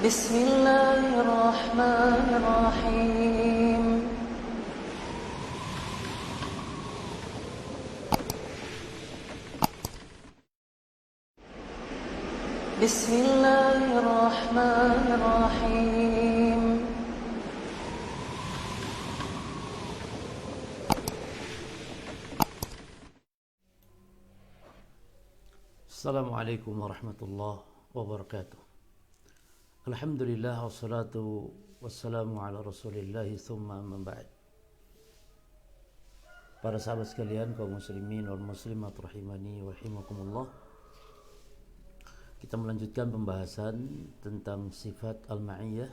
بسم الله الرحمن الرحيم بسم الله الرحمن الرحيم Assalamualaikum warahmatullahi wabarakatuh. Alhamdulillah wassalatu wassalamu ala rasulillahi thumma amma ba'd. Para sahabat sekalian, kaum muslimin wal muslimat rahimani wa rahimakumullah. Kita melanjutkan pembahasan tentang sifat al-ma'iyah,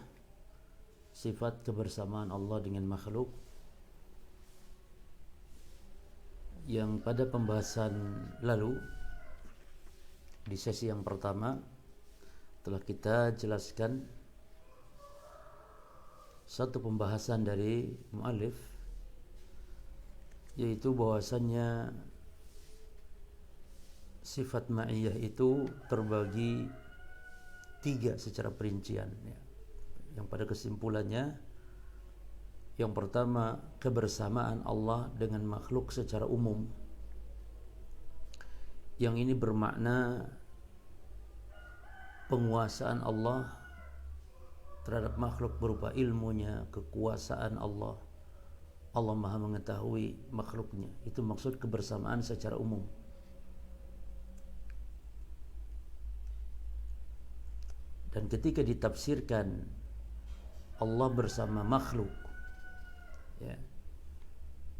sifat kebersamaan Allah dengan makhluk, yang pada pembahasan lalu di sesi yang pertama telah kita jelaskan satu pembahasan dari mu'allif, yaitu bahwasannya sifat ma'iyah itu terbagi tiga secara perincian, ya. Yang pada kesimpulannya, yang pertama kebersamaan Allah dengan makhluk secara umum, yang ini bermakna penguasaan Allah terhadap makhluk berupa ilmunya, kekuasaan Allah. Allah Maha mengetahui makhluknya. Itu maksud kebersamaan secara umum. Dan ketika ditafsirkan Allah bersama makhluk, ya,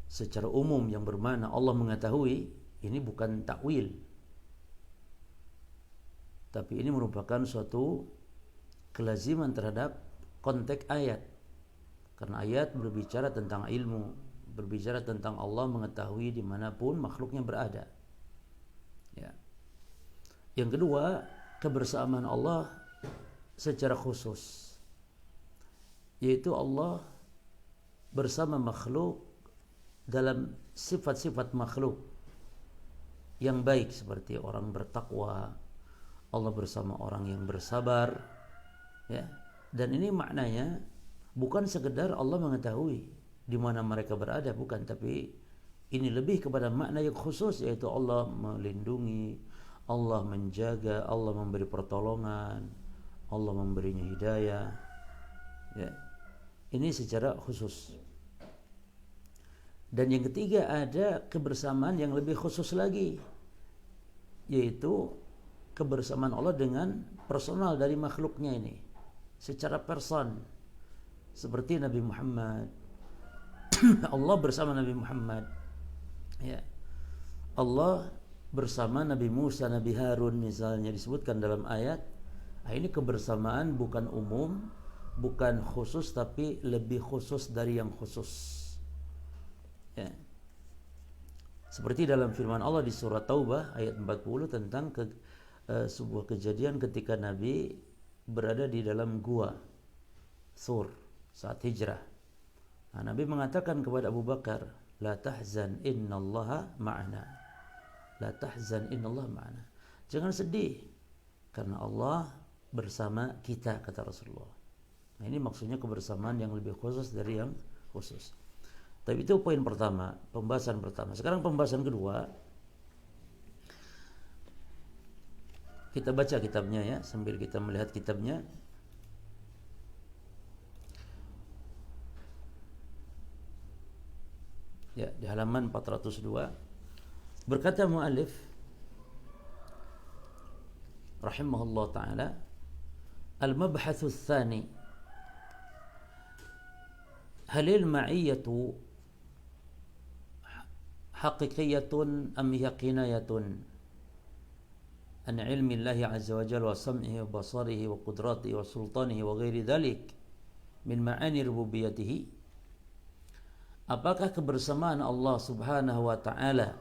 secara umum yang bermakna Allah mengetahui, ini bukan takwil, tapi ini merupakan suatu kelaziman terhadap konteks ayat. Karena ayat berbicara tentang ilmu, berbicara tentang Allah mengetahui dimanapun makhluknya berada, ya. Yang kedua, kebersamaan Allah secara khusus, yaitu Allah bersama makhluk dalam sifat-sifat makhluk yang baik, seperti orang bertakwa, Allah bersama orang yang bersabar, ya. Dan ini maknanya bukan sekedar Allah mengetahui di mana mereka berada, bukan, tapi ini lebih kepada makna yang khusus, yaitu Allah melindungi, Allah menjaga, Allah memberi pertolongan, Allah memberinya hidayah, ya. Ini secara khusus. Dan yang ketiga, ada kebersamaan yang lebih khusus lagi, yaitu kebersamaan Allah dengan personal dari makhluknya ini, secara person, seperti Nabi Muhammad. Allah bersama Nabi Muhammad, ya. Allah bersama Nabi Musa, Nabi Harun misalnya disebutkan dalam ayat. Nah, ini kebersamaan bukan umum, bukan khusus, tapi lebih khusus dari yang khusus, ya. Seperti dalam firman Allah di surat Taubah ayat 40 tentang sebuah kejadian ketika Nabi berada di dalam gua Thur saat hijrah. Nah, Nabi mengatakan kepada Abu Bakar, "La tahzan innallaha ma'ana." La tahzan innallaha ma'ana. Jangan sedih karena Allah bersama kita, kata Rasulullah. Nah, ini maksudnya kebersamaan yang lebih khusus dari yang khusus. Tapi itu poin pertama, pembahasan pertama. Sekarang pembahasan kedua. Kita baca kitabnya, ya, sambil kita melihat kitabnya. Ya, di halaman 402 berkata mu'allif rahimahullah ta'ala, al-mabhathu tsani, halil ma'iyyatu haqiqiyatun am hiya kinayatun an ilmi Allah azza wa jalla wa sam'ihi wa basarihi wa qudratihi wa sultanihi wa ghairi dhalik min ma'ani rububiyyatihi. Apakah kebersamaan Allah subhanahu wa ta'ala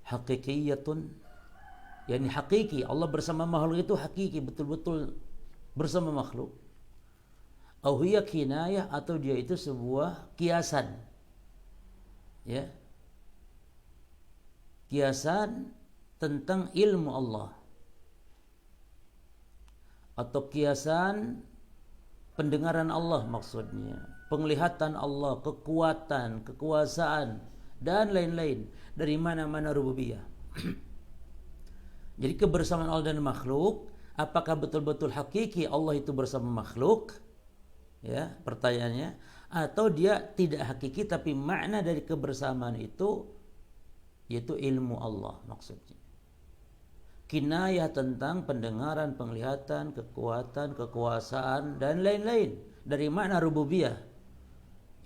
hakikiyatun, yakni hakiki, Allah bersama makhluk itu hakiki, betul-betul bersama makhluk, atau hiya kinayah, atau dia itu sebuah kiasan, ya, kiasan tentang ilmu Allah, atau kiasan pendengaran Allah maksudnya, penglihatan Allah, kekuatan, kekuasaan dan lain-lain dari mana-mana rububiyah. Jadi kebersamaan Allah dan makhluk, apakah betul-betul hakiki Allah itu bersama makhluk? Ya, pertanyaannya, atau dia tidak hakiki tapi makna dari kebersamaan itu yaitu ilmu Allah maksudnya. Kinayah tentang pendengaran, penglihatan, kekuatan, kekuasaan dan lain-lain dari makna rububiyah.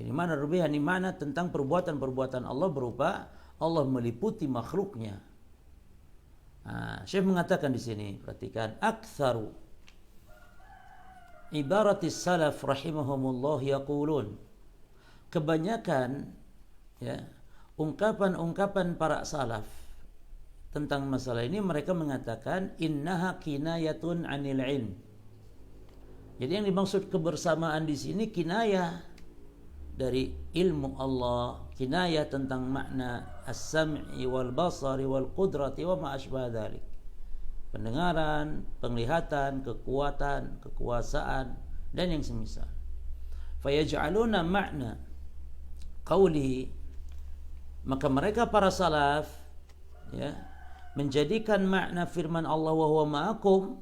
Ini makna rububiyah, ini makna tentang perbuatan-perbuatan Allah berupa Allah meliputi makhluknya. Syekh mengatakan di sini, perhatikan, aktsaru ibaratis salaf rahimahumullah yaqulun, kebanyakan ya ungkapan-ungkapan para salaf tentang masalah ini mereka mengatakan innaha kinayatun 'anil ilm. Jadi yang dimaksud kebersamaan di sini kinayah dari ilmu Allah, kinayah tentang makna as-sam'i wal basari wal qudrati wa ma asbah dzalik. Pendengaran, penglihatan, kekuatan, kekuasaan dan yang semisal. Fayaj'aluna makna qauli, maka mereka para salaf ya menjadikan makna firman Allah wa huwa ma'akum,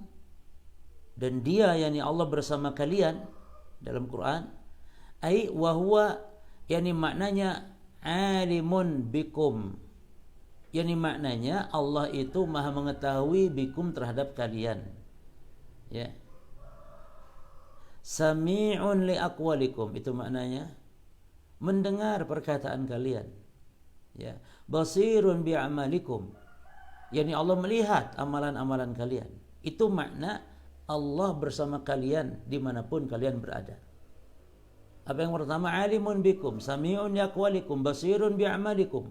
dan dia yakni Allah bersama kalian dalam Quran, ai wa huwa yakni maknanya alimun bikum, yakni maknanya Allah itu maha mengetahui bikum terhadap kalian ya. Sami'un li aqwalikum, itu maknanya mendengar perkataan kalian ya. Basirun bi amalikum, yakni Allah melihat amalan-amalan kalian. Itu makna Allah bersama kalian dimanapun kalian berada. Apa yang pertama, alimun bikum, sami'un li aqwalikum, basirun bi amalikum,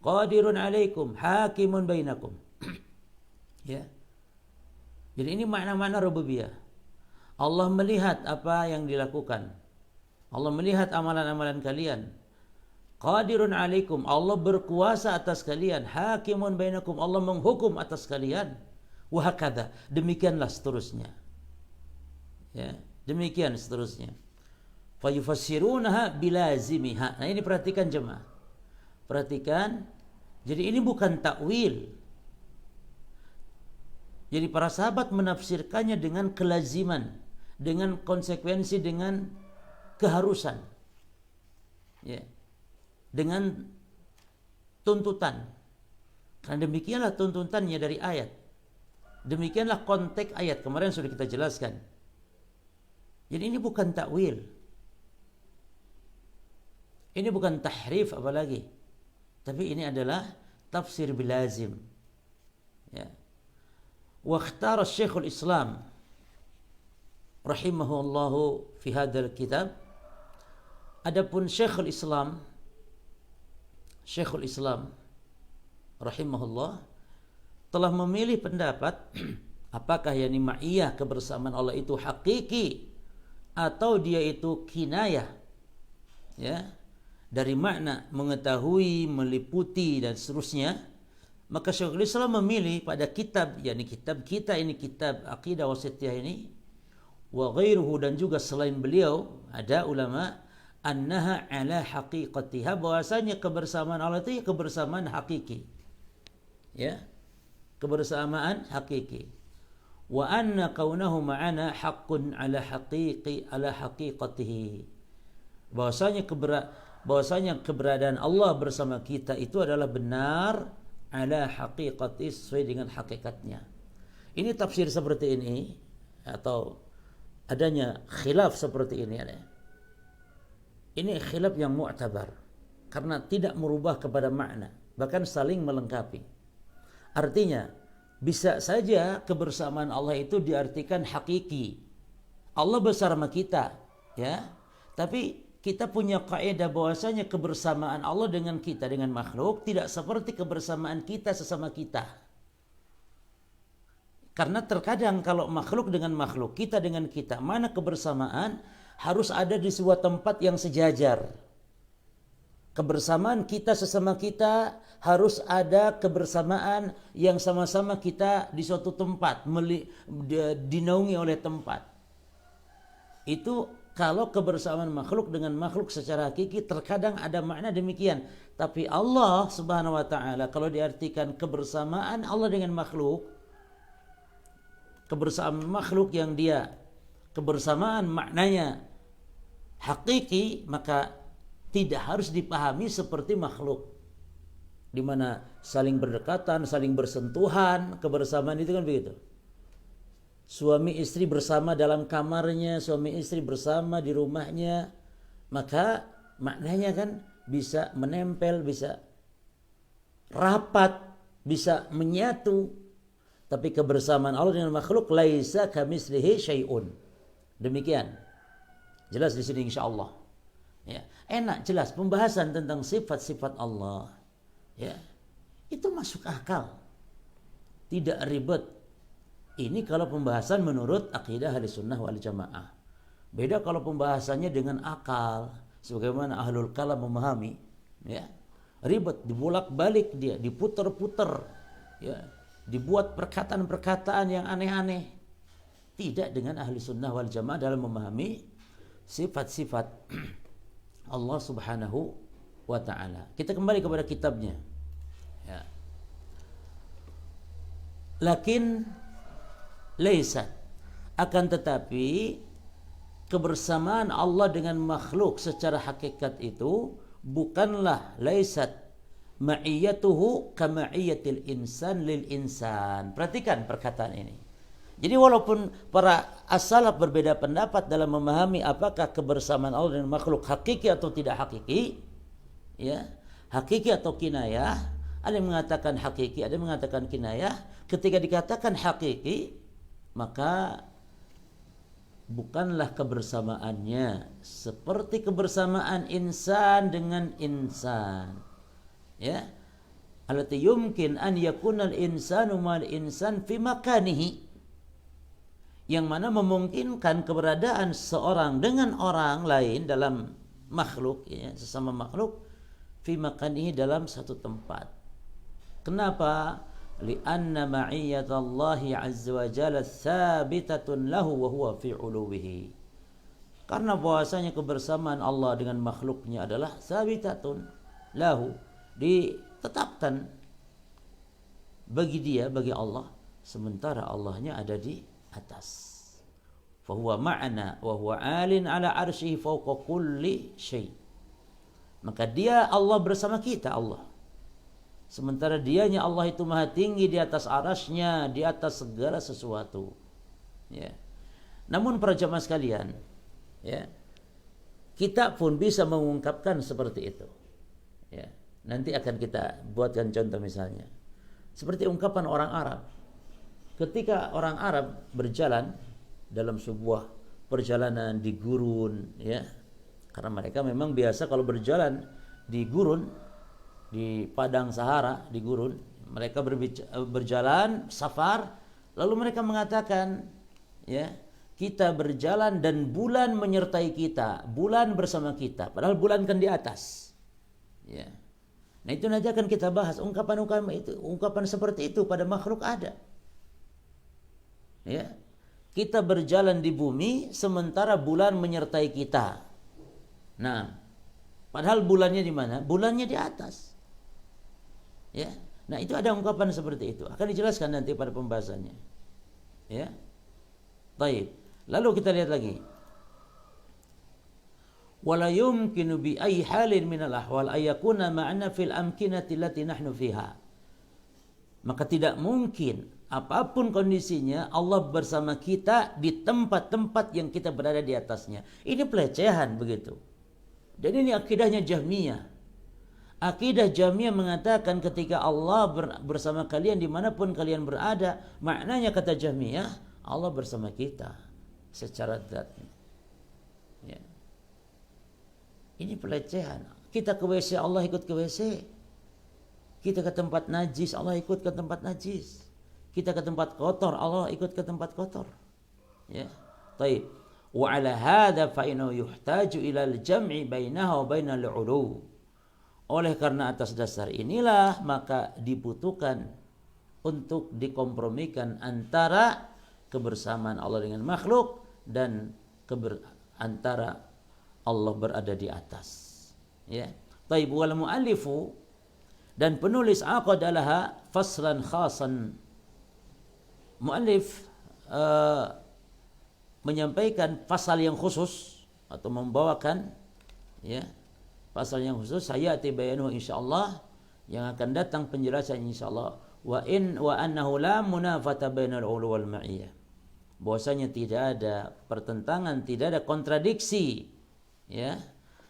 qadirun alaikum, hakimun bainakum. Ya. Jadi ini makna-makna rububiyah. Allah melihat apa yang dilakukan. Allah melihat amalan-amalan kalian. Qadirun alaikum, Allah berkuasa atas kalian. Hakimun bainakum, Allah menghukum atas kalian. Wa hakadha, demikianlah seterusnya. Ya, demikian seterusnya. Fayufassirunaha bilazimiha. Nah, ini perhatikan jemaah. Perhatikan. Jadi ini bukan takwil. Jadi para sahabat menafsirkannya dengan kelaziman, dengan konsekuensi, dengan keharusan. Ya. Dengan tuntutan. Karena demikianlah tuntutannya dari ayat. Demikianlah konteks ayat. Kemarin sudah kita jelaskan. Jadi ini bukan takwil. Ini bukan tahrif apalagi. Tapi ini adalah tafsir bilazim. Ya. Wa ikhtara Syekhul Islam rahimahullahu fi hadzal kitab. Adapun Syekhul Islam rahimahullah telah memilih pendapat apakah yakni ma'iyah kebersamaan Allah itu hakiki atau dia itu kinayah ya dari makna mengetahui, meliputi dan seterusnya. Maka Syekhul Islam memilih pada kitab, yakni kitab kita ini, kitab Aqidah Wasithiyah ini, wa ghairuhu, dan juga selain beliau ada ulama, annaha ala haqiqatiha, bahwasanya kebersamaan Allah itu kebersamaan hakiki. Ya. Kebersamaan hakiki. Wa anna kaunahu ma'ana haqqun ala haqiqatihi. Bahwasanya keberadaan Allah bersama kita itu adalah benar ala haqiqati, sesuai dengan hakikatnya. Ini tafsir seperti ini atau adanya khilaf seperti ini ada. Ini khilaf yang mu'tabar karena tidak merubah kepada makna, bahkan saling melengkapi. Artinya bisa saja kebersamaan Allah itu diartikan hakiki. Allah bersama kita, ya. Tapi kita punya kaidah bahwasanya kebersamaan Allah dengan kita, dengan makhluk, tidak seperti kebersamaan kita sesama kita. Karena terkadang kalau makhluk dengan makhluk, kita dengan kita, mana kebersamaan harus ada di sebuah tempat yang sejajar. Kebersamaan kita sesama kita harus ada kebersamaan yang sama-sama kita di suatu tempat, dinaungi oleh tempat. Itu kalau kebersamaan makhluk dengan makhluk secara hakiki terkadang ada makna demikian. Tapi Allah Subhanahu wa taala kalau diartikan kebersamaan Allah dengan makhluk, kebersamaan makhluk yang dia kebersamaan maknanya hakiki, maka tidak harus dipahami seperti makhluk di mana saling berdekatan, saling bersentuhan. Kebersamaan itu kan begitu. Suami istri bersama dalam kamarnya, suami istri bersama di rumahnya, maka maknanya kan bisa menempel, bisa rapat, bisa menyatu. Tapi kebersamaan Allah dengan makhluk laisa kamitslihi syai'un. Demikian. Jelas di sini insyaallah. Ya, enak jelas pembahasan tentang sifat-sifat Allah. Ya. Itu masuk akal. Tidak ribet. Ini kalau pembahasan menurut akidah Ahlussunnah wal Jamaah. Beda kalau pembahasannya dengan akal, sebagaimana ahlul kalam memahami, ya. Ribet, dibolak-balik dia, diputer-puter, ya. Dibuat perkataan-perkataan yang aneh-aneh. Tidak dengan Ahlussunnah wal Jamaah dalam memahami sifat-sifat Allah Subhanahu wa taala. Kita kembali kepada kitabnya. Ya. Lakin laisa, akan tetapi kebersamaan Allah dengan makhluk secara hakikat itu bukanlah laisat ma'iyatuhu kama'iyatil insan lil insan. Perhatikan perkataan ini. Jadi walaupun para as-salaf berbeda pendapat dalam memahami apakah kebersamaan Allah dengan makhluk hakiki atau tidak hakiki, ya, hakiki atau kinayah, ada yang mengatakan hakiki, ada yang mengatakan kinayah. Ketika dikatakan hakiki, maka bukanlah kebersamaannya seperti kebersamaan insan dengan insan, ya, allati yumkin an yakuna al-insanu mal insan fi makanihi, yang mana memungkinkan keberadaan seorang dengan orang lain dalam makhluk, ya, sesama makhluk, fi makanihi, dalam satu tempat. Kenapa? Lianna ma'iyyatallahi azza wa jalla tsabitatun lahu wa huwa fi 'uluwihi. Karena bahwasanya kebersamaan Allah dengan makhluknya adalah tsabitatun lahu, ditetapkan bagi dia, bagi Allah, sementara Allahnya ada di atas. Fa huwa ma'ana wa huwa 'alin 'ala 'arsyihi fawqa kulli syai'. Maka dia Allah bersama kita, Allah. Sementara dianya Allah itu maha tinggi di atas arasnya, di atas segala sesuatu. Ya. Namun para jamaah sekalian, ya, kita pun bisa mengungkapkan seperti itu. Ya. Nanti akan kita buatkan contoh misalnya. Seperti ungkapan orang Arab. Ketika orang Arab berjalan dalam sebuah perjalanan di gurun, ya, karena mereka memang biasa kalau berjalan di gurun, di padang Sahara, di gurun, mereka berjalan safar, lalu mereka mengatakan, ya, kita berjalan dan bulan menyertai kita, bulan bersama kita, padahal bulan kan di atas, ya. Nah itu nanti akan kita bahas ungkapan-ungkapan itu, ungkapan seperti itu pada makhluk ada. Ya, kita berjalan di bumi sementara bulan menyertai kita. Nah, padahal bulannya di mana? Bulannya di atas. Ya, nah itu ada ungkapan seperti itu. Akan dijelaskan nanti pada pembahasannya. Ya, baik. Lalu kita lihat lagi. Wala yumkinu bi ayyi halin minal ahwal ayakuna ma'ana fil amkinati allati nahnu fiha. Maka tidak mungkin apapun kondisinya Allah bersama kita di tempat-tempat yang kita berada di atasnya. Ini pelecehan begitu. Dan ini akidahnya Jahmiyah. Akidah Jahmiyah mengatakan ketika Allah bersama kalian dimanapun kalian berada, maknanya kata Jahmiyah Allah bersama kita secara zatnya. Ya. Ini pelecehan. Kita ke WC Allah ikut ke WC. Kita ke tempat najis Allah ikut ke tempat najis. Kita ke tempat kotor, Allah ikut ke tempat kotor. Ya. Baik. Wa ala hadza fa innahu yuhtaju ila al-jam'i bainaha wa bainal 'ulu. Oleh karena atas dasar inilah maka dibutuhkan untuk dikompromikan antara kebersamaan Allah dengan makhluk dan antara Allah berada di atas. Ya. Taib wal muallifu, dan penulis aqadalaha faslan khasan. Muallif menyampaikan pasal yang khusus atau membawakan ya pasal yang khusus, saya bayanu insyaallah, yang akan datang penjelasan insyaallah, wa annahu la munafata bainal ulu wal ma'iyah, bahwasanya tidak ada pertentangan, tidak ada kontradiksi ya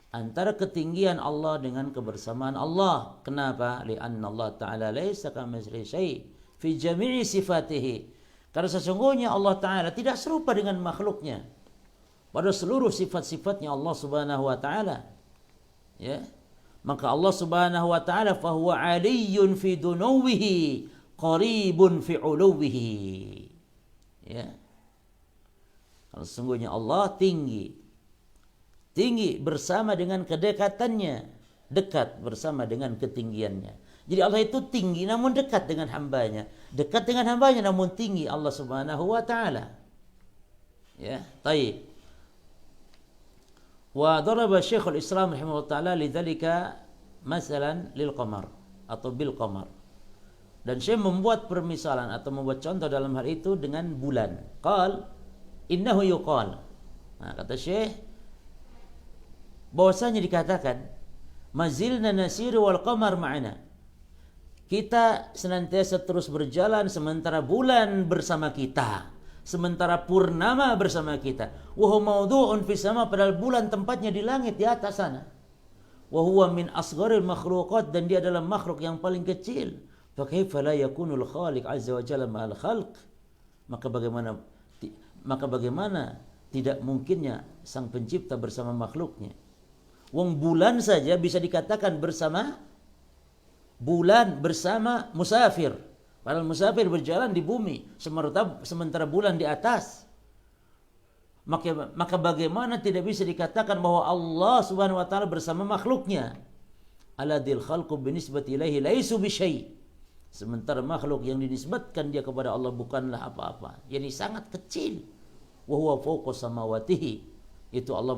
antara ketinggian Allah dengan kebersamaan Allah. Kenapa? Li'anna Allah Ta'ala laisa kamitslihi syai' fi jami'i sifatihi, karena sesungguhnya Allah Ta'ala tidak serupa dengan makhluknya pada seluruh sifat-sifatnya Allah Subhanahu wa Ta'ala. Ya, maka Allah Subhanahu wa Ta'ala fahuwa aliyyun fi dunuwihi qaribun fi uluwihi. Ya, kalau sesungguhnya Allah tinggi bersama dengan kedekatannya, dekat bersama dengan ketinggiannya. Jadi Allah itu tinggi namun dekat dengan hambanya, dekat dengan hambanya namun tinggi Allah Subhanahu wa Ta'ala. Ya, baik. Wa daraba Syekhul Islam rahimahullah taala lidzalika masalan lil qamar atau bil qamar. Dan Syekh membuat permisalan atau membuat contoh dalam hal itu dengan bulan. Qal innahu yuqal. Nah, kata Syekh bahwasanya dikatakan mazilna nasiru wal qamar ma'ana. Kita senantiasa terus berjalan sementara bulan bersama kita, sementara purnama bersama kita. Wa huwa mawdu'un fis sama, padahal bulan tempatnya di langit di atas sana. Wa huwa min asgharil makhluqat, dan dia adalah makhluk yang paling kecil. Fa kaifa la yakunul khaliq azza wa jalla ma'al khalq? Maka bagaimana tidak mungkinnya sang pencipta bersama makhluknya? Wong bulan saja bisa dikatakan bersama musafir. Padahal musafir berjalan di bumi, sementara bulan di atas. Maka bagaimana tidak bisa dikatakan bahwa Allah Subhanahu wa Ta'ala bersama makhluknya? Aladil khalqu binisbati ilaihi laisu bisyai'. Sementara makhluk yang dinisbatkan dia kepada Allah bukanlah apa-apa, yani sangat kecil. Wa huwa fawqa samawatihi, itu Allah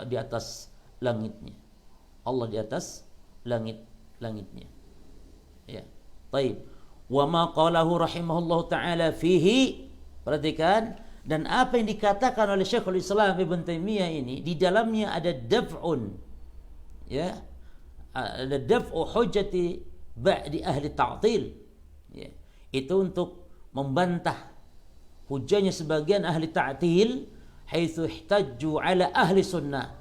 di atas langitnya. Allah di atas langitnya. Ya. Baik. Wa ma qalahu rahimahullahu taala fihi, perhatikan, dan apa yang dikatakan oleh Syekhul Islam Ibn Taimiyah ini, di dalamnya ada daf'un, ya, ada daf'u hujjati ba'di ahli ta'til, ya, itu untuk membantah hujahnya sebagian ahli ta'til, haitsu ihtajju ala ahli sunnah,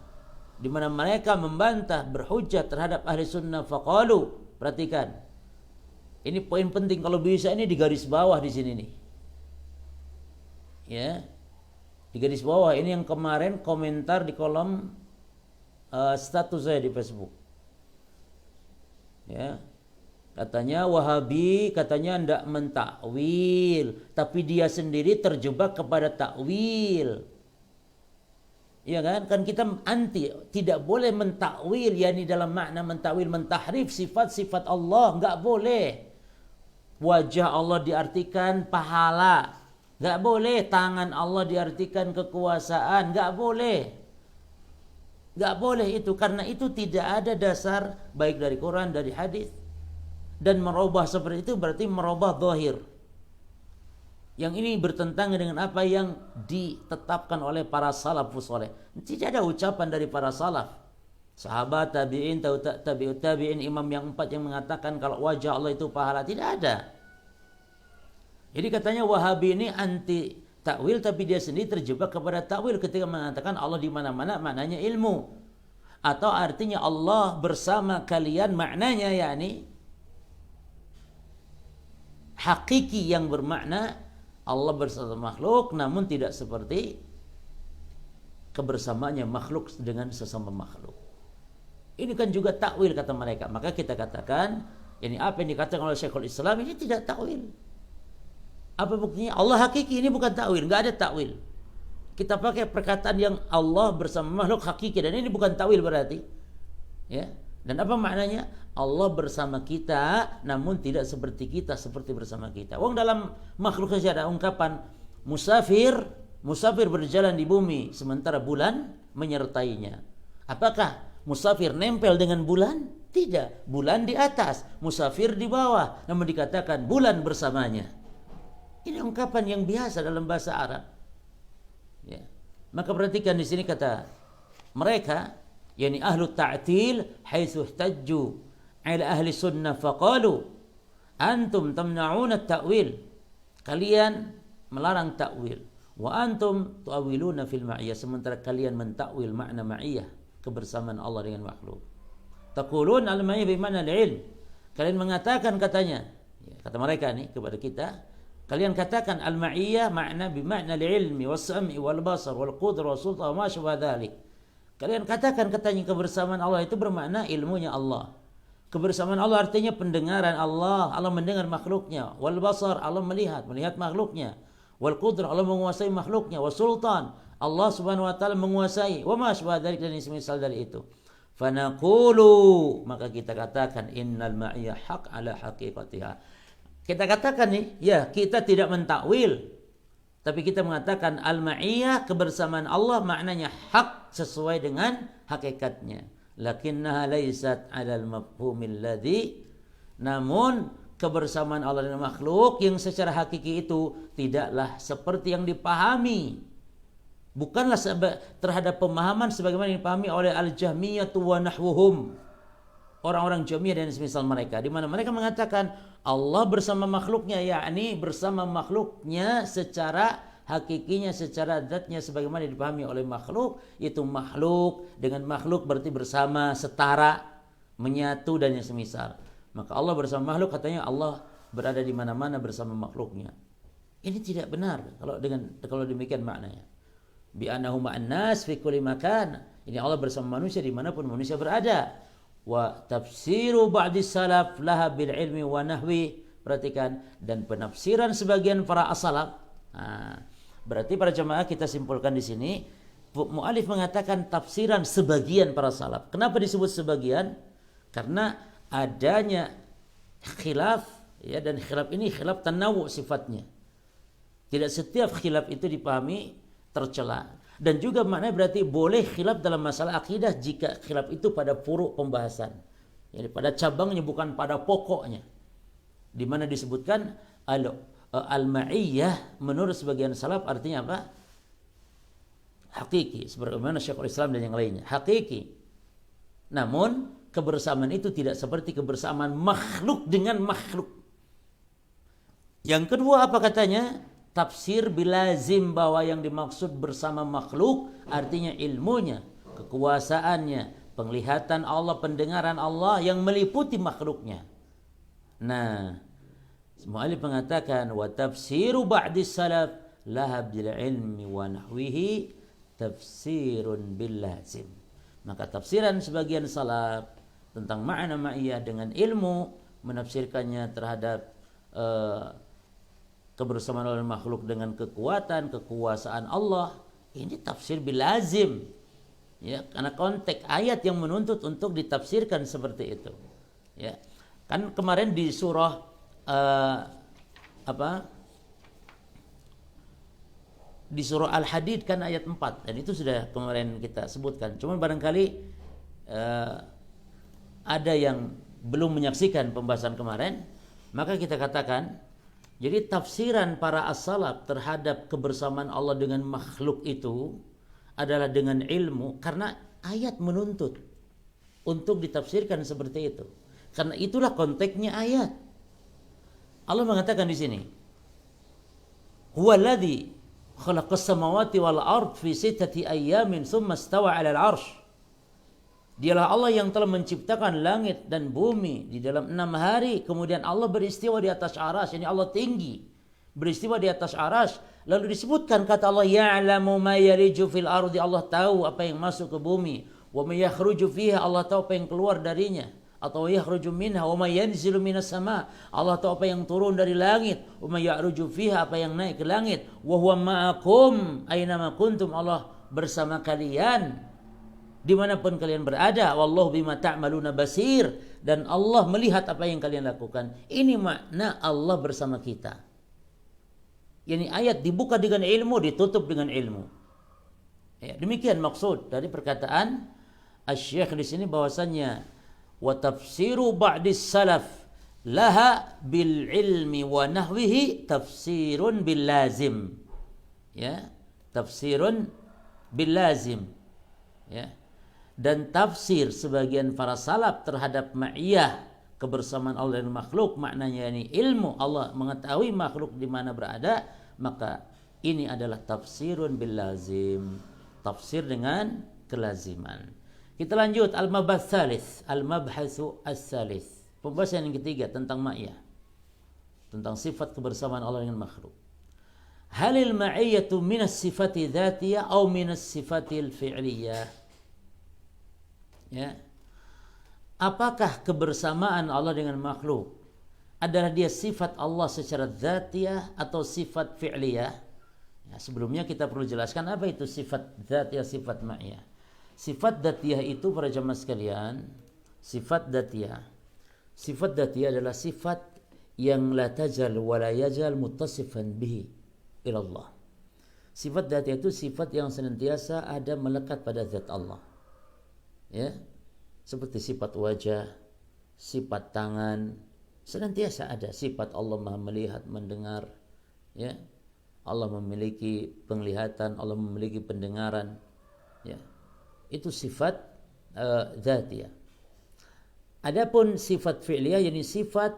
di mana mereka membantah, berhujjah terhadap ahli sunnah. Faqalu, perhatikan, ini poin penting, kalau bisa ini di garis bawah di sini nih. Ya. Di garis bawah ini yang kemarin komentar di kolom status saya di Facebook. Ya. Katanya Wahabi katanya ndak mentakwil, tapi dia sendiri terjebak kepada takwil. Ya kan? Kan kita anti, tidak boleh mentakwil, yakni dalam makna mentakwil, mentahrif sifat-sifat Allah, enggak boleh. Wajah Allah diartikan pahala, enggak boleh. Tangan Allah diartikan kekuasaan, enggak boleh. Enggak boleh itu, karena itu tidak ada dasar baik dari Quran, dari hadis. Dan merubah seperti itu berarti merubah zahir. Yang ini bertentangan dengan apa yang ditetapkan oleh para salafus saleh. Tidak ada ucapan dari para salaf, sahabat, tabi'in, tabi'ut tabi'in, imam yang 4 yang mengatakan kalau wajah Allah itu pahala. Tidak ada. Jadi katanya Wahabi ini anti takwil, tapi dia sendiri terjebak kepada takwil ketika mengatakan Allah di mana-mana maknanya ilmu, atau artinya Allah bersama kalian maknanya yakni hakiki yang bermakna Allah bersama makhluk, namun tidak seperti kebersamaannya makhluk dengan sesama makhluk. Ini kan juga takwil kata mereka. Maka kita katakan ini apa yang dikatakan oleh Syekhul Islam ini tidak takwil. Apa buktinya? Allah hakiki, ini bukan takwil, enggak ada takwil. Kita pakai perkataan yang Allah bersama makhluk hakiki, dan ini bukan takwil berarti. Ya. Dan apa maknanya? Allah bersama kita namun tidak seperti kita seperti bersama kita. Wong dalam makhluk saja ada ungkapan musafir berjalan di bumi sementara bulan menyertainya. Apakah musafir nempel dengan bulan? Tidak, bulan di atas, musafir di bawah, namun dikatakan bulan bersamanya. Ini ungkapan yang biasa dalam bahasa Arab. Ya. Maka perhatikan di sini kata mereka, yakni ahlu ta'til, haitsu ihtajju ala ahli sunnah faqalu antum tamna'una at-ta'wil. Kalian melarang ta'wil. Wa antum tu'awiluna fil ma'iyah, sementara kalian mentakwil makna ma'iyah, kebersamaan Allah dengan makhluk. Taqulun al-ma'iyah bima'na al-ilm. Kalian mengatakan katanya, ya, kata mereka nih kepada kita, kalian katakan al-ma'iyah makna bima'na al-ilmi was-sam'i wal-basar wal-qudra was-sulta wa ma syabah dzalik. Kalian katakan katanya kebersamaan Allah itu bermakna ilmunya Allah. Kebersamaan Allah artinya pendengaran Allah, Allah mendengar makhluknya. Wal-basar, Allah melihat makhluknya. Wal-qudrah, Allah menguasai makhluknya. Wal-sultan, Allah subhanahu wa ta'ala menguasai. Wa ma syabah dzalik, dan semisal dari itu. Fanaqulu, maka kita katakan innal ma'iyah haq ala haqiqatiha. Kita katakan nih, ya kita tidak mentakwil, tapi kita mengatakan al-ma'iyah, kebersamaan Allah maknanya hak sesuai dengan hakikatnya. Lakinnaha laysat 'alal mafhumil ladzi, namun kebersamaan Allah dengan makhluk yang secara hakiki itu tidaklah seperti yang dipahami. Bukanlah terhadap pemahaman sebagaimana yang dipahami oleh al-Jahmiyah wa nahwuhum, orang-orang Jahmiyah dan semisal mereka, di mana mereka mengatakan Allah bersama makhluknya, yakni bersama makhluknya secara hakikinya, secara zatnya sebagaimana dipahami oleh makhluk. Itu makhluk dengan makhluk berarti bersama, setara, menyatu dan yang semisal. Maka Allah bersama makhluk, katanya Allah berada di mana-mana bersama makhluknya. Ini tidak benar kalau demikian maknanya. Bi annahu ma'an nas fi kulli makan. Ini Allah bersama manusia dimanapun manusia berada. Wa tafsiru ba'di salaf laha bil ilmi wa nahwi. Perhatikan, dan penafsiran sebagian para as-salaf. Berarti para jemaah kita simpulkan di sini, mu'alif mengatakan tafsiran sebagian para salaf. Kenapa disebut sebagian? Karena adanya khilaf, ya, dan khilaf ini khilaf tanawu sifatnya. Tidak setiap khilaf itu dipahami tercela. Dan juga maknanya berarti boleh khilaf dalam masalah akidah jika khilaf itu pada furu' pembahasan, jadi pada cabangnya bukan pada pokoknya, di mana disebutkan al-ma'iyah menurut sebagian salaf artinya apa? Hakiki, sebagaimana Syekhul Islam dan yang lainnya, hakiki. Namun kebersamaan itu tidak seperti kebersamaan makhluk dengan makhluk. Yang kedua apa katanya? Tafsir bilazim, bahwa yang dimaksud bersama makhluk artinya ilmunya, kekuasaannya, penglihatan Allah, pendengaran Allah yang meliputi makhluknya. Nah, mu'alif mengatakan wa tafsiru ba'di salaf laha bil ilmi wa nahwihi tafsirun bil lazim. Maka tafsiran sebagian salaf tentang makna ma'iyah dengan ilmu, menafsirkannya terhadap kebersamaan Allah makhluk dengan kekuatan, kekuasaan Allah, ini tafsir bilazim, ya, karena konteks ayat yang menuntut untuk ditafsirkan seperti itu, ya. Kan kemarin di surah di surah Al-Hadid kan ayat 4, dan itu sudah kemarin kita sebutkan. Cuman barangkali ada yang belum menyaksikan pembahasan kemarin, maka kita katakan, jadi tafsiran para as-salaf terhadap kebersamaan Allah dengan makhluk itu adalah dengan ilmu, karena ayat menuntut untuk ditafsirkan seperti itu. Karena itulah konteksnya ayat. Allah mengatakan di sini, "Huwallazi khalaqas samawati wal ard fi sittati ayyamin tsumma istawa 'alal 'arsy." Dialah Allah yang telah menciptakan langit dan bumi di dalam 6 hari. Kemudian Allah beristiwa di atas arsy. Ini Allah tinggi, beristiwa di atas arsy. Lalu disebutkan kata Allah, ya'lamu ma yariju fil ardi. Allah tahu apa yang masuk ke bumi. Wa ma yakhruju fiha. Allah tahu apa yang keluar darinya. Atau yakhruju minha. Wa ma yanzilu minas sama. Allah tahu apa yang turun dari langit. Wa ma ya'ruju fiha. Apa yang naik ke langit. Wa huwa ma'akum aina ma kuntum. Allah bersama kalian dimanapun kalian berada. Wallahu bima ta'maluna basir, dan Allah melihat apa yang kalian lakukan. Ini makna Allah bersama kita. Yani ayat dibuka dengan ilmu, ditutup dengan ilmu. Ya, demikian maksud dari perkataan Asy-Syaikh di sini bahwasannya wa tafsiru ba'dis salaf laha bil ilmi wa nahwihi tafsirun bil lazim. Ya, tafsirun bil lazim. Ya. Dan tafsir sebagian para salaf terhadap ma'iyah, kebersamaan Allah dan makhluk, maknanya ini ilmu Allah mengetahui makhluk di mana berada, maka ini adalah tafsirun bil lazim, tafsir dengan kelaziman. Kita lanjut al-mabhath tsalits, al-mabhatsu ats-tsalits. Pembahasan yang ketiga tentang ma'iyah, tentang sifat kebersamaan Allah dengan makhluk. Halil ma'iyyatu minas sifati dzatiyah atau minas sifatil fi'liyah? Ya. Apakah kebersamaan Allah dengan makhluk adalah dia sifat Allah secara dzatiyah atau sifat fi'liyah? Ya, sebelumnya kita perlu jelaskan apa itu sifat dzatiyah, sifat ma'iyah. Sifat dzatiyah itu para jamaah sekalian, sifat dzatiyah. Sifat dzatiyah adalah sifat yang la tajal wa la yajal muttasifan bihi ila Allah. Sifat dzatiyah itu sifat yang senantiasa ada melekat pada zat Allah. Ya. Seperti sifat wajah, sifat tangan, senantiasa ada. Sifat Allah Maha melihat, mendengar, ya. Allah memiliki penglihatan, Allah memiliki pendengaran, ya. Itu sifat dzatiyah. Adapun sifat fi'liyah, yakni sifat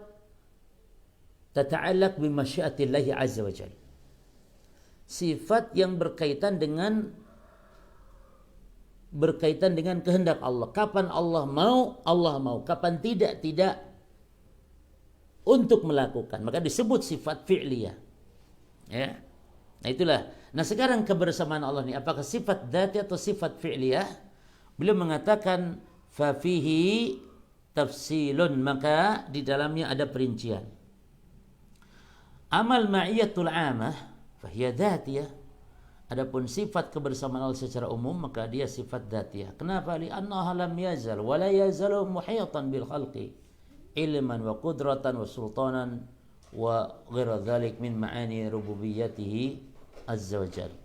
tata'allaq bi masyiatillahi azza wa jalla. Sifat yang berkaitan dengan kehendak Allah. Kapan Allah mau, Allah mau. Kapan tidak, tidak untuk melakukan. Maka disebut sifat fi'liyah. Ya. Nah itulah. Nah sekarang kebersamaan Allah ini apakah sifat dzati atau sifat fi'liyah? Beliau mengatakan fafihi tafsilun, maka di dalamnya ada perincian. Amal ma'iyatul amah fahiya dzatiyah. Adapun sifat kebersamaan Allah secara umum maka dia sifat dzatiyah. Kenapa? Li'annaha lam yazal wa la yazalu muhitan bil khalqi ilman wa qudratan wa sultanan wa ghairu dzalik min ma'ani rububiyyatihi azza wa jalla.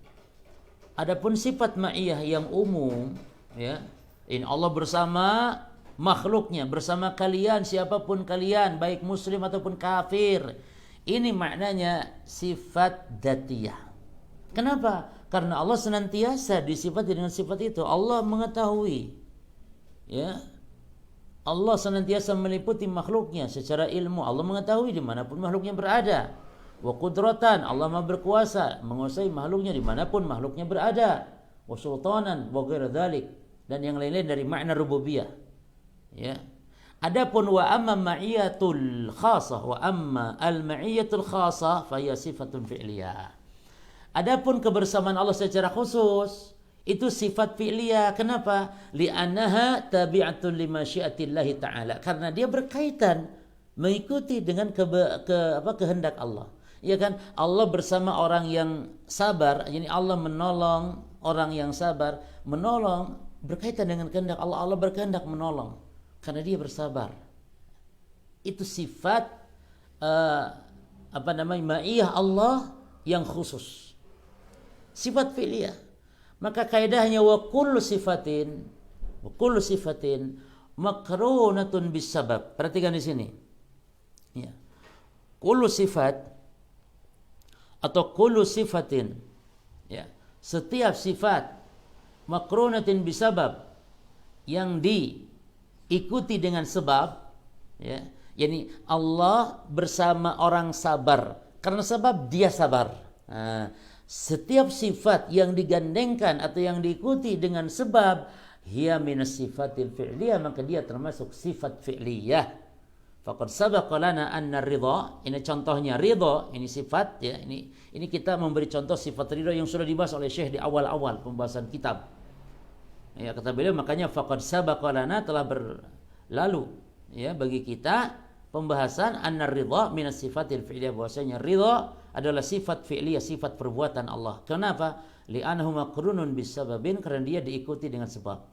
Adapun sifat ma'iyah yang umum, ya, ini Allah bersama makhluknya, bersama kalian, siapapun kalian, baik muslim ataupun kafir. Ini maknanya sifat dzatiyah. Kenapa? Karena Allah senantiasa disifati dengan sifat itu. Allah mengetahui, ya, Allah senantiasa meliputi makhluknya secara ilmu. Allah mengetahui dimanapun makhluknya berada. Wa qudratan, Allah Maha berkuasa menguasai makhluknya dimanapun makhluknya berada. Wa sultanan wa ghairu dzalik, dan yang lain-lain dari makna rububiyah. Ya. Adapun wa amma ma'iyatul khasah wa amma al-ma'iyatul khasah fa hiya sifatun fi'liyah. Adapun kebersamaan Allah secara khusus itu sifat fi'liyah. Kenapa? Li'annaha tabi'atun li masyiatillahi ta'ala. Karena dia berkaitan, mengikuti dengan kehendak Allah. Ya kan? Allah bersama orang yang sabar, yani Allah menolong orang yang sabar, menolong berkaitan dengan kehendak Allah. Allah berkehendak menolong karena dia bersabar. Itu sifat ma'iyah Allah yang khusus. Sifat fi'liyah. Maka kaidahnya wa kullu sifatin makrunatun bis sabab. Perhatikan di sini. Ya. Kullu sifat atau kullu sifatin, ya, setiap sifat makrunatin bis sabab yang diikuti dengan sebab, ya. Yani Allah bersama orang sabar karena sebab dia sabar. Nah, setiap sifat yang digandengkan atau yang diikuti dengan sebab hiya minas sifatil fi'liyah, maka dia termasuk sifat fi'liyah. Faqad sabaqa lana anna ridha, ini contohnya ridha, ini sifat, ya, ini kita memberi contoh sifat ridha yang sudah dibahas oleh Syekh di awal-awal pembahasan kitab. Ya, kata beliau makanya faqad sabaqa lana, telah berlalu, ya, bagi kita pembahasan anna ridha minas sifatil fi'liyah, bahwasanya ridha adalah sifat fi'liyah, sifat perbuatan Allah. Kenapa? Li'annahu maqrunun bis sababin, karena dia diikuti dengan sebab.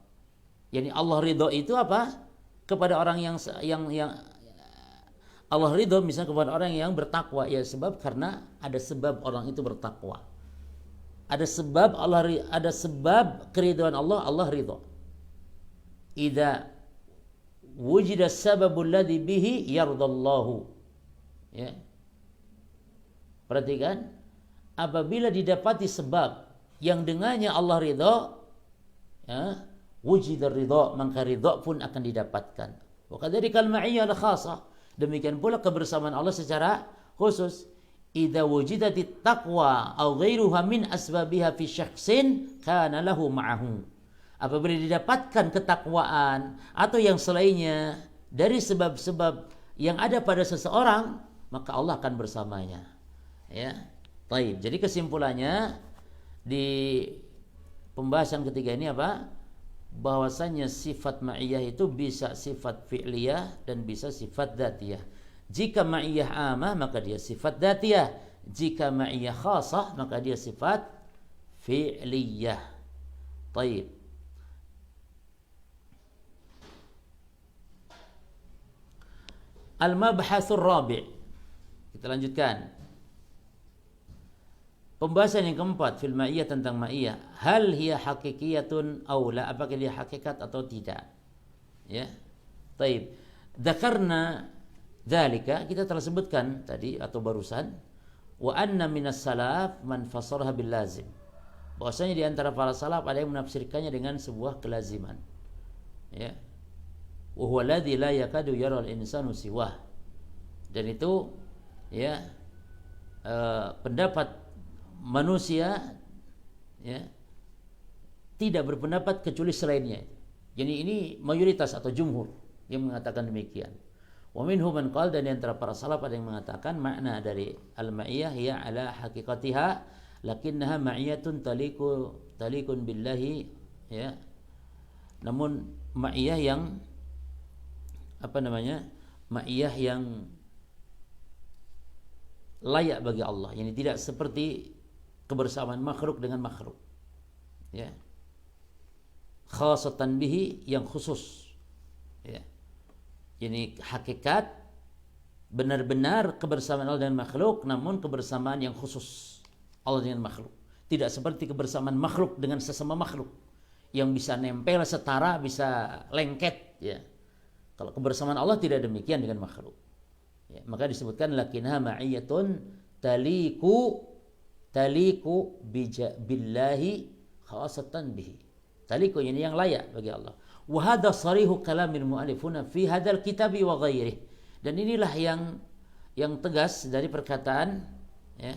Yani Allah ridho itu apa? Kepada orang yang Allah ridho misalnya kepada orang yang bertakwa, ya sebab karena ada sebab orang itu bertakwa. Ada sebab keridhaan Allah, Allah ridho. Idza wujida sababul ladzi bihi yardallahu. Ya. Perhatikan, apabila didapati sebab yang dengannya Allah ridho, ya, wujidar ridho, maka ridho pun akan didapatkan. Wa kadzalika al-ma'iyyah al-khassah, demikian pula kebersamaan Allah secara khusus. Idza wujidatit taqwa aw ghairuha min asbabiha fi syakhsin kana lahu ma'ahu. Apabila didapatkan ketakwaan atau yang selainnya dari sebab-sebab yang ada pada seseorang, maka Allah akan bersamanya. Ya. Baik, jadi kesimpulannya di pembahasan ketiga ini apa? Bahwasanya sifat ma'iyah itu bisa sifat fi'liyah dan bisa sifat dzatiyah. Jika ma'iyah amah maka dia sifat dzatiyah, jika ma'iyah khassah maka dia sifat fi'liyah. Baik. Al-mabhatsur rabi'. Kita lanjutkan. Pembahasan yang keempat fil ma'iyah, tentang ma'iyah. Hal hiya hakikiyatun aw la, apakah dia hakikat atau tidak? Ya. Baik. Dzakarna dzalika, kita telah sebutkan tadi atau barusan, wa anna minas salaf man fasaraha bil lazim. Bahwasanya di antara para salaf ada yang menafsirkannya dengan sebuah kelaziman. Ya. Wa huwa alladzi la yakadu yara al-insanu siwah. Dan itu ya pendapat manusia ya tidak berpendapat kecuali selainnya. Jadi ini mayoritas atau jumhur yang mengatakan demikian. Wa minhum man qala, dan di antara para salaf ada yang mengatakan makna dari al-ma'iyah ya ala haqiqatiha lakinnaha ma'iyatun talikun billahi, ya. Namun ma'iyah yang ma'iyah yang layak bagi Allah, yani tidak seperti kebersamaan makhluk dengan makhluk, ya. Khassatan bihi, yang khusus, ya. Yani hakikat benar-benar kebersamaan Allah dengan makhluk, namun kebersamaan yang khusus Allah dengan makhluk. Tidak seperti kebersamaan makhluk dengan sesama makhluk yang bisa nempel setara, bisa lengket, ya. Kalau kebersamaan Allah tidak demikian dengan makhluk. Ya, maka disebutkan lakinha ma'iyatun taliku billahi khasatan bihi. Taliku ini yang layak bagi Allah. Wa hadha sarihu kalamil mu'allifuna fi hadzal kitabi wa ghairihi. Dan inilah yang tegas dari perkataan, ya,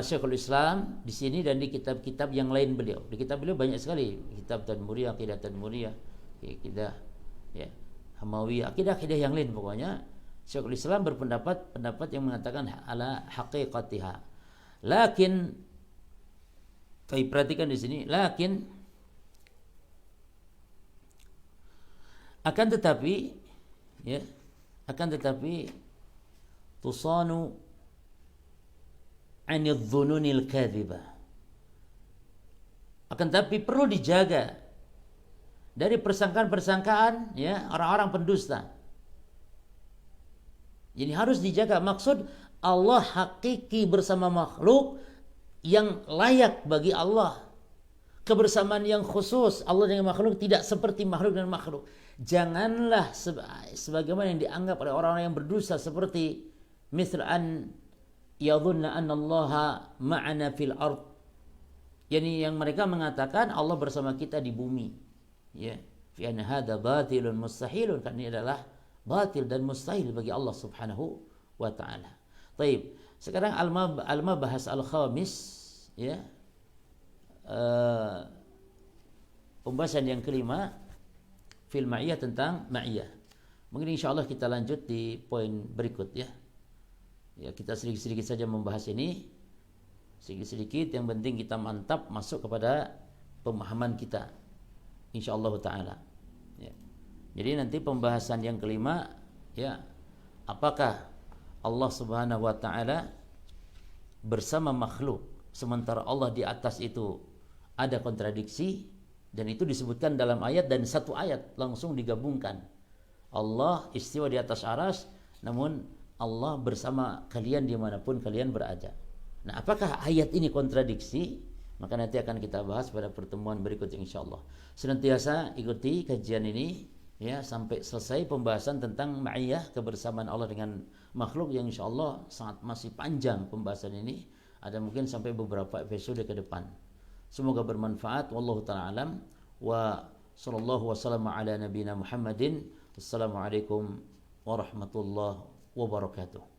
Syekhul Islam di sini dan di kitab-kitab yang lain beliau. Di kitab beliau banyak sekali, kitab Tadmuriyah, Aqidah Tadmuriyah, Aqidah, ya, Hamawiyah, akidah-akidah yang lain pokoknya. Syekhul Islam berpendapat yang mengatakan ala haqiqatiha. Lakin, perhatikan di sini, lakin akan tetapi tusanu anil dhununil kadhibah. Akan tetapi perlu dijaga dari persangkaan-persangkaan, ya, orang-orang pendusta. Jadi harus dijaga. Maksud Allah hakiki bersama makhluk yang layak bagi Allah. Kebersamaan yang khusus Allah dengan makhluk tidak seperti makhluk dengan makhluk. Janganlah sebagaimana yang dianggap oleh orang-orang yang berdosa, seperti misal an yadhunna anna Allaha ma'ana fil ard. Yani yang mereka mengatakan Allah bersama kita di bumi. Ya, fi anna hadza batilun mustahilun, karena ini adalah batil dan mustahil bagi Allah Subhanahu wa taala. Baik, sekarang al-mabahas al-khamis, ya. Pembahasan yang kelima fil ma'iyah, tentang ma'iyah. Mungkin insyaallah kita lanjut di poin berikut, ya. Ya, kita sedikit-sedikit saja membahas ini. Sedikit-sedikit, yang penting kita mantap masuk kepada pemahaman kita. Insyaallah taala. Ya. Jadi nanti pembahasan yang kelima, ya, apakah Allah Subhanahu wa taala bersama makhluk sementara Allah di atas itu ada kontradiksi Dan itu disebutkan dalam ayat, dan satu ayat langsung digabungkan. Allah istiwa di atas aras, namun Allah bersama kalian dimanapun kalian berada. Nah, apakah ayat ini kontradiksi? Maka nanti akan kita bahas pada pertemuan berikutnya insyaallah. Senantiasa ikuti kajian ini ya sampai selesai pembahasan tentang ma'iyah, kebersamaan Allah dengan makhluk, yang insyaallah sangat masih panjang pembahasan ini. Ada mungkin sampai beberapa episode ke depan. Semoga bermanfaat. Wallahu ta'ala alam. Wa sallallahu wasallam ala nabiyina Muhammadin. Assalamualaikum warahmatullahi wabarakatuh.